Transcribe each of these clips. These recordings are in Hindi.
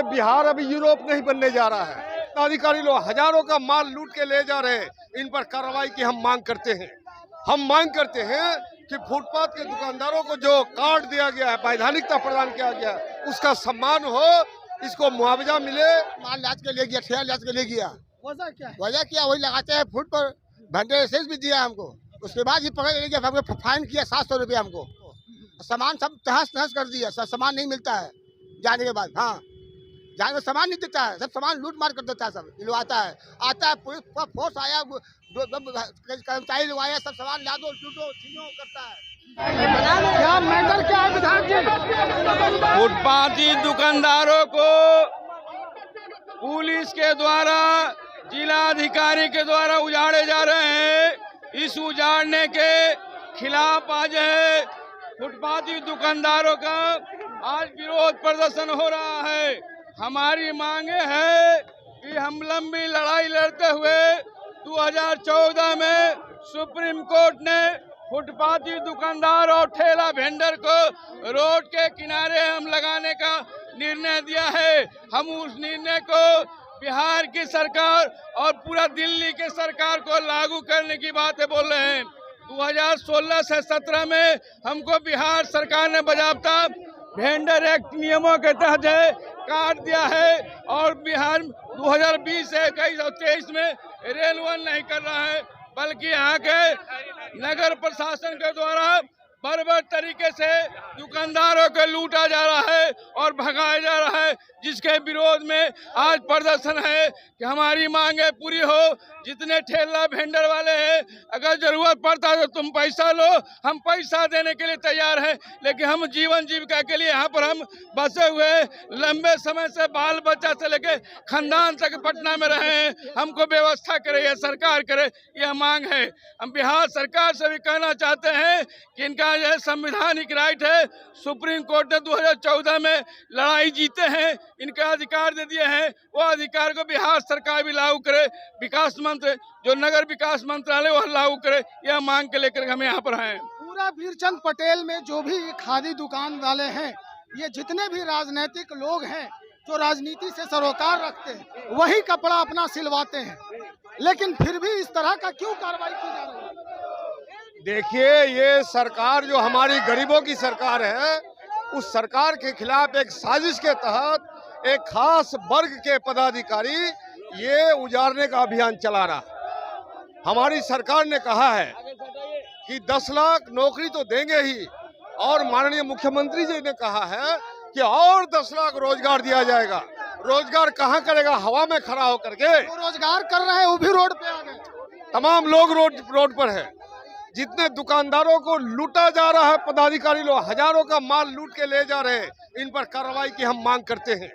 बिहार अभी यूरोप नहीं बनने जा रहा है। अधिकारी लोग हजारों का माल लूट के ले जा रहे हैं। इन पर कार्रवाई की हम मांग करते हैं। हम मांग करते हैं कि फुटपाथ के दुकानदारों को जो कार्ड दिया गया है, वैधानिकता प्रदान किया गया है, उसका सम्मान हो, इसको मुआवजा मिले। माल लाद के ले गया, ठेला लाद के ले गया। वजह क्या है? वजह क्या, वही लगाते हैं फुट पर। भंडे लाइसेंस भी दिया हमको, उसके बाद ही पकड़ ले गया। हमको फाइन किया 700 रुपये हमको। सामान सब तहस नहस कर दिया, सब सामान नहीं मिलता है जाने के बाद। हाँ, जाने में सामान नहीं देता है, सब सामान लूट मार कर देता है, सब दिलवाता है। आता है पुलिस का फोर्स आया, कर्मचारी लोग आया, सब सामान ला दो, लूटो छीनो करता है। क्या मैटर क्या है विधायक जी? फुटपाथी दुकानदारों को पुलिस के द्वारा, जिला अधिकारी के द्वारा उजाड़े जा रहे हैं। इस उजाड़ने के खिलाफ आज है फुटपाथी दुकानदारों का आज विरोध प्रदर्शन हो रहा है। हमारी मांगे है कि हम लंबी लड़ाई लड़ते हुए 2014 में सुप्रीम कोर्ट ने फुटपाथी दुकानदार और ठेला वेंडर को रोड के किनारे हम लगाने का निर्णय दिया है। हम उस निर्णय को बिहार की सरकार और पूरा दिल्ली के सरकार को लागू करने की बातें बोल रहे हैं। 2016 से 17 में हमको बिहार सरकार ने बाज़ाब्ता वेंडर एक्ट नियमों के तहत काट दिया है और बिहार 2020 से 2023 में रेलवन नहीं कर रहा है, बल्कि यहाँ के नगर प्रशासन के द्वारा बर्बर तरीके से दुकानदारों को लूटा जा रहा है और भगाया जा रहा है, जिसके विरोध में आज प्रदर्शन है कि हमारी मांगे पूरी हो। जितने ठेला वेंडर वाले हैं, अगर जरूरत पड़ता है तो तुम पैसा लो, हम पैसा देने के लिए तैयार हैं, लेकिन हम जीवन जीविका के लिए यहाँ पर हम बसे हुए लंबे समय से बाल बच्चा से लेके खानदान तक पटना में रहे हैं। हमको व्यवस्था करे, यह सरकार करे, यह मांग है। हम बिहार सरकार से भी कहना चाहते हैं कि इनका यह संवैधानिक राइट है। सुप्रीम कोर्ट ने 2014 में लड़ाई जीते हैं, इनका अधिकार दे दिए हैं, वो अधिकार को बिहार सरकार भी लागू करे। विकास मंत्री जो नगर विकास मंत्रालय वह लागू करे, यह मांग के लेकर हम यहाँ पर हैं। पूरा वीरचंद पटेल में जो भी खादी दुकान वाले हैं, ये जितने भी राजनीतिक लोग हैं जो राजनीति से सरोकार रखते हैं, वही कपड़ा अपना सिलवाते हैं, लेकिन फिर भी इस तरह का क्यों कार्रवाई की जा रही है? देखिए, ये सरकार जो हमारी गरीबों की सरकार है, उस सरकार के खिलाफ एक साजिश के तहत एक खास वर्ग के पदाधिकारी ये उजाड़ने का अभियान चला रहा है। हमारी सरकार ने कहा है कि 10 लाख नौकरी तो देंगे ही, और माननीय मुख्यमंत्री जी ने कहा है कि और 10 लाख रोजगार दिया जाएगा। रोजगार कहाँ करेगा? हवा में खड़ा होकर के। वो रोजगार कर रहे हैं, वो भी रोड पे आ गए। तमाम लोग रोड पर है। जितने दुकानदारों को लूटा जा रहा है, पदाधिकारी लोग हजारों का माल लूट के ले जा रहे हैं। इन पर कार्रवाई की हम मांग करते हैं।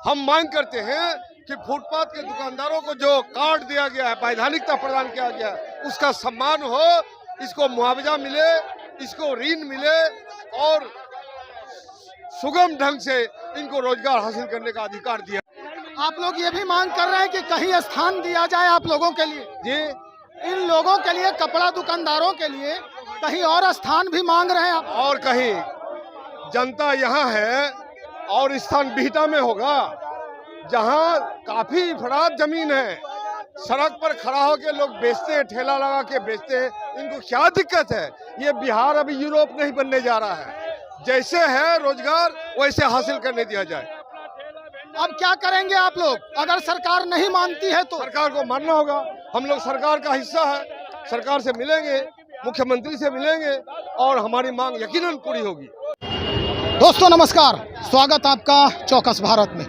हम मांग करते हैं कि फुटपाथ के दुकानदारों को जो कार्ड दिया गया है, वैधानिकता प्रदान किया गया है, उसका सम्मान हो, इसको मुआवजा मिले, इसको ऋण मिले और सुगम ढंग से इनको रोजगार हासिल करने का अधिकार दिया। आप लोग ये भी मांग कर रहे हैं कि कहीं स्थान दिया जाए आप लोगों के लिए? जी, इन लोगों के लिए, कपड़ा दुकानदारों के लिए कहीं और स्थान भी मांग रहे हैं आप? और कहीं जनता यहाँ है और स्थान बिहटा में होगा, जहाँ काफी फराद जमीन है। सड़क पर खड़ा होकर लोग बेचते हैं, ठेला लगा के बेचते हैं। इनको क्या दिक्कत है? ये बिहार अभी यूरोप नहीं बनने जा रहा है। जैसे है रोजगार वैसे हासिल करने दिया जाए। अब क्या करेंगे आप लोग अगर सरकार नहीं मानती है तो? सरकार को मानना होगा। हम लोग सरकार का हिस्सा है, सरकार से मिलेंगे, मुख्यमंत्री से मिलेंगे और हमारी मांग यकीनन पूरी होगी। दोस्तों नमस्कार, स्वागत आपका चौकस भारत में।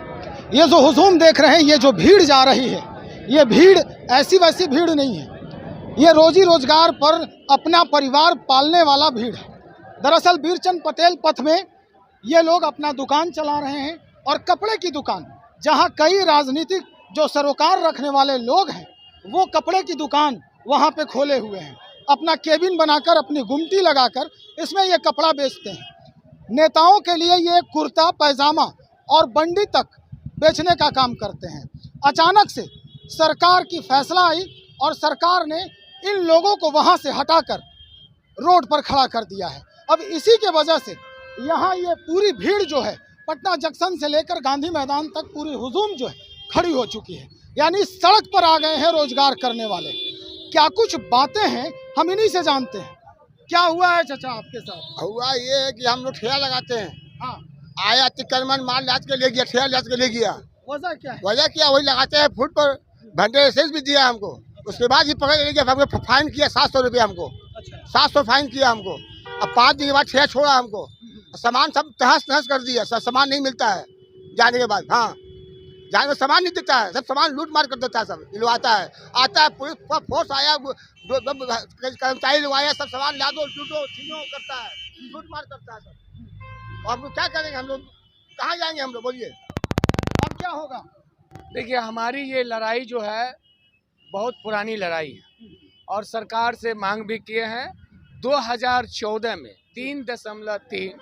ये जो हुजूम देख रहे हैं, ये जो भीड़ जा रही है, ये भीड़ ऐसी वैसी भीड़ नहीं है। ये रोजी रोजगार पर अपना परिवार पालने वाला भीड़ है। दरअसल वीरचंद पटेल पथ में ये लोग अपना दुकान चला रहे हैं और कपड़े की दुकान, जहां कई राजनीतिक जो सरोकार रखने वाले लोग हैं, वो कपड़े की दुकान वहां पे खोले हुए हैं। अपना केबिन बनाकर, अपनी गुमटी लगाकर इसमें ये कपड़ा बेचते हैं। नेताओं के लिए ये कुर्ता पैजामा और बंडी तक बेचने का काम करते हैं। अचानक से सरकार की फैसला आई और सरकार ने इन लोगों को वहां से हटाकर रोड पर खड़ा कर दिया है। अब इसी के वजह से यहाँ ये पूरी भीड़ जो है पटना जंक्शन से लेकर गांधी मैदान तक पूरी हुजूम जो है खड़ी हो चुकी है, यानी सड़क पर आ गए हैं रोजगार करने वाले। क्या कुछ बातें हैं हम इन्हीं से जानते हैं। क्या हुआ है चाचा आपके साथ? हुआ ये है कि हम लोग ठेला लगाते हैं। हाँ, आया तिकरमन माल लाद के ले गया, ठेला लाद के ले गया। वजह क्या है? वजह क्या, वही लगाते हैं फुट पर। घंटे लाइसेंस भी दिया हमको, उसके बाद ही पकड़ ले गया। हमको फाइन किया 700 रुपये हमको। अच्छा, 700 फाइन किया हमको। अब 5 दिन के बाद ठेला छोड़ा हमको। सामान सब तहस नहस कर दिया, सब सामान नहीं मिलता है जाने के बाद। हाँ, जाने में सामान नहीं देता है, सब सामान लूट मार कर देता है, सब दिलवाता है। आता है पुलिस का फोर्स आया, कर्मचारी लोग आया, सब सामान ला दो लूटो छीनो करता है, लूट मार करता है सब। और हम लोग क्या करेंगे, हम लोग कहाँ जाएंगे हम लोग, बोलिए अब क्या होगा? देखिए, हमारी ये लड़ाई जो है बहुत पुरानी लड़ाई है और सरकार से मांग भी किए हैं। 2014 में 3.3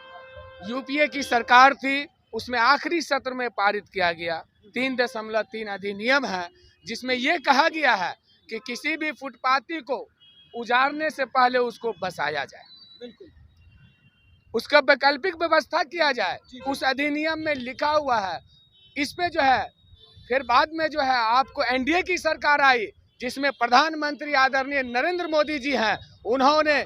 यूपीए की सरकार थी, उसमें आखिरी सत्र में पारित किया गया 3.3 अधिनियम है, जिसमें ये कहा गया है कि किसी भी फुटपाथी को उजाड़ने से पहले उसको बसाया जाए, बिल्कुल उसका वैकल्पिक व्यवस्था किया जाए। उस अधिनियम में लिखा हुआ है। इस पे जो है फिर बाद में जो है आपको एनडीए की सरकार आई, जिसमें प्रधानमंत्री आदरणीय नरेंद्र मोदी जी हैं। उन्होंने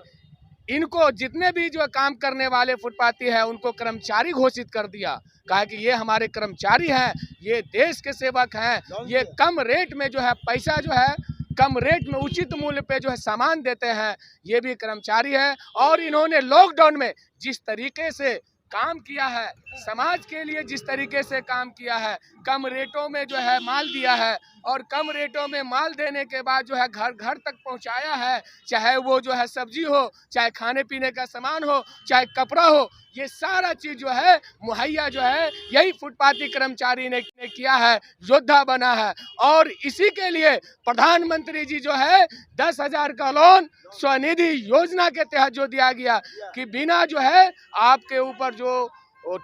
इनको जितने भी जो काम करने वाले फुटपाथी हैं उनको कर्मचारी घोषित कर दिया। कहा कि ये हमारे कर्मचारी हैं, ये देश के सेवक हैं, ये कम रेट में जो है पैसा जो है कम रेट में उचित मूल्य पे जो है सामान देते हैं, ये भी कर्मचारी है। और इन्होंने लॉकडाउन में जिस तरीके से काम किया है, समाज के लिए जिस तरीके से काम किया है, कम रेटों में जो है माल दिया है और कम रेटों में माल देने के बाद जो है घर घर तक पहुंचाया है। चाहे वो जो है सब्जी हो, चाहे खाने पीने का सामान हो, चाहे कपड़ा हो, ये सारा चीज जो है मुहैया जो है यही फुटपाथी कर्मचारी ने किया है, योद्धा बना है। और इसी के लिए प्रधानमंत्री जी जो है 10,000 का लोन स्वनिधि योजना के तहत जो दिया गया कि बिना जो है आपके ऊपर जो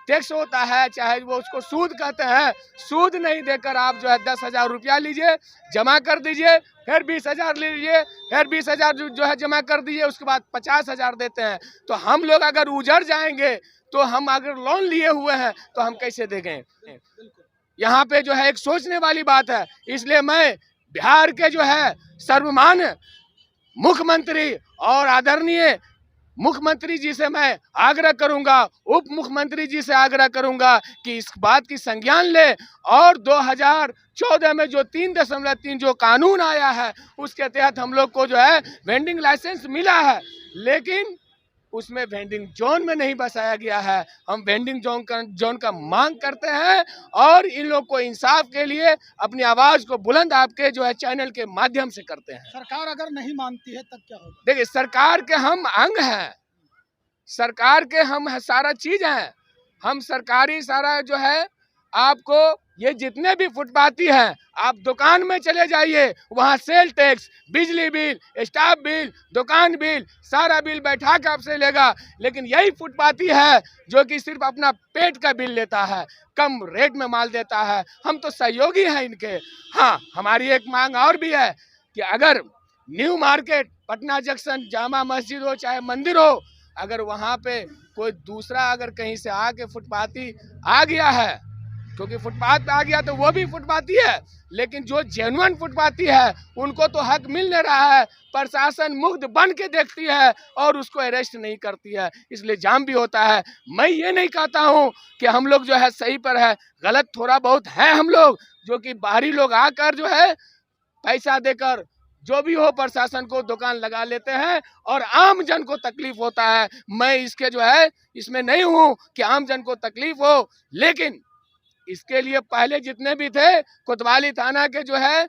टैक्स होता है, चाहे वो उसको सूद कहते हैं, सूद नहीं देकर आप जो है 10,000 रुपया लीजिए, जमा कर दीजिए, फिर 20,000 लीजिए, फिर 20,000 जो है जमा कर दीजिए, उसके बाद 50,000 देते हैं। तो हम लोग अगर उजड़ जाएंगे तो हम अगर लोन लिए हुए हैं तो हम कैसे देंगे? यहाँ पे जो है एक सोचने वाली बात है। इसलिए मैं बिहार के जो है सर्वमान्य मुख्यमंत्री और आदरणीय मुख्यमंत्री जी से मैं आग्रह करूंगा, उप मुख्यमंत्री जी से आग्रह करूंगा कि इस बात की संज्ञान ले और 2014 में जो 3.3 जो कानून आया है उसके तहत हम लोग को जो है वेंडिंग लाइसेंस मिला है, लेकिन उसमें वेंडिंग जोन में नहीं बसाया गया है। हम वेंडिंग जोन का मांग करते हैं और इन लोग को इंसाफ के लिए अपनी आवाज को बुलंद आपके जो है चैनल के माध्यम से करते हैं। सरकार अगर नहीं मानती है तब क्या होगा? देखिए, सरकार के हम अंग हैं, सरकार के हम सारा चीज हैं, हम सरकारी सारा जो है आपको ये जितने भी फुटपाथी हैं, आप दुकान में चले जाइए, वहाँ सेल टैक्स, बिजली बिल, स्टाफ बिल, दुकान बिल, सारा बिल बैठा के आपसे लेगा। लेकिन यही फुटपाथी है जो कि सिर्फ अपना पेट का बिल लेता है, कम रेट में माल देता है। हम तो सहयोगी हैं इनके। हाँ, हमारी एक मांग और भी है कि अगर new market, Patna junction, Jama Masjid हो चाहे मंदिर हो, अगर वहाँ पे कोई दूसरा अगर कहीं से आके फुटपाथी आ गया है, क्योंकि फुटपाथ पे आ गया तो वो भी फुटपाथी है, लेकिन जो जेन्युइन फुटपाथी है उनको तो हक मिल नहीं रहा है। प्रशासन मुग्ध बन के देखती है और उसको अरेस्ट नहीं करती है, इसलिए जाम भी होता है। मैं ये नहीं कहता हूँ कि हम लोग जो है सही पर है, गलत थोड़ा बहुत है हम लोग, जो कि बाहरी लोग आकर जो है पैसा देकर जो भी हो प्रशासन को दुकान लगा लेते हैं और आम जन को तकलीफ होता है। मैं इसके जो है इसमें नहीं हूँ कि आम जन को तकलीफ हो, लेकिन इसके लिए पहले जितने भी थे कोतवाली थाना के जो है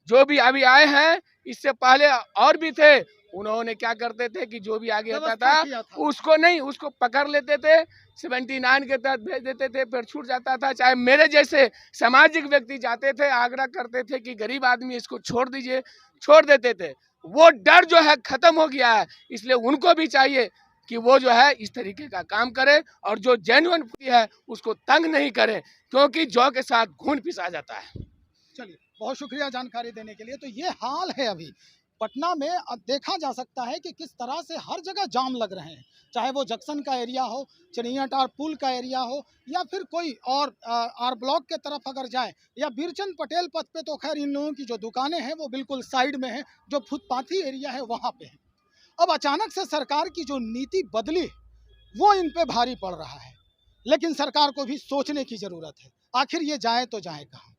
जो भी अभी आए हैं, इससे पहले और भी थे, उन्होंने क्या करते थे कि जो भी आगे होता था उसको नहीं, उसको पकड़ लेते थे, 79 के तहत भेज देते थे, फिर छूट जाता था। चाहे मेरे जैसे सामाजिक व्यक्ति जाते थे, आग्रह करते थे कि गरीब आदमी इसको छोड़ दीजिए, छोड़ देते थे। वो डर जो है खत्म हो गया है, इसलिए उनको भी चाहिए कि वो जो है इस तरीके का काम करे और जो जेन्युइन है उसको तंग नहीं करे, क्योंकि जौ के साथ घून पिसा जाता है। चलिए, बहुत शुक्रिया जानकारी देने के लिए। तो ये हाल है अभी पटना में अब देखा जा सकता है कि किस तरह से हर जगह जाम लग रहे हैं, चाहे वो जंक्शन का एरिया हो, चनियाटार पुल का एरिया हो, या फिर कोई और आर ब्लॉक के तरफ अगर जाए, या बीरचंद पटेल पथ पे तो खैर इन लोगों की जो दुकानें हैं वो बिल्कुल साइड में है, जो फुटपाथी एरिया है वहाँ पे है। अब अचानक से सरकार की जो नीति बदली वो इन पे भारी पड़ रहा है, लेकिन सरकार को भी सोचने की ज़रूरत है, आखिर ये जाए तो जाए कहाँ।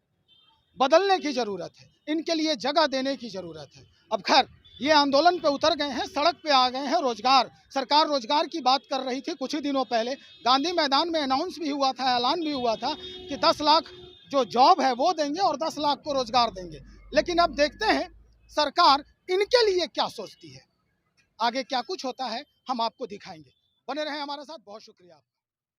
बदलने की ज़रूरत है, इनके लिए जगह देने की ज़रूरत है। अब खैर ये आंदोलन पे उतर गए हैं, सड़क पे आ गए हैं। रोजगार, सरकार रोजगार की बात कर रही थी। कुछ ही दिनों पहले गांधी मैदान में अनाउंस भी हुआ था, ऐलान भी हुआ था कि 10 लाख जो जॉब है वो देंगे और 10 लाख को रोजगार देंगे। लेकिन अब देखते हैं सरकार इनके लिए क्या सोचती है। आगे क्या कुछ होता है हम आपको दिखाएंगे। बने रहें हमारे साथ। बहुत शुक्रिया।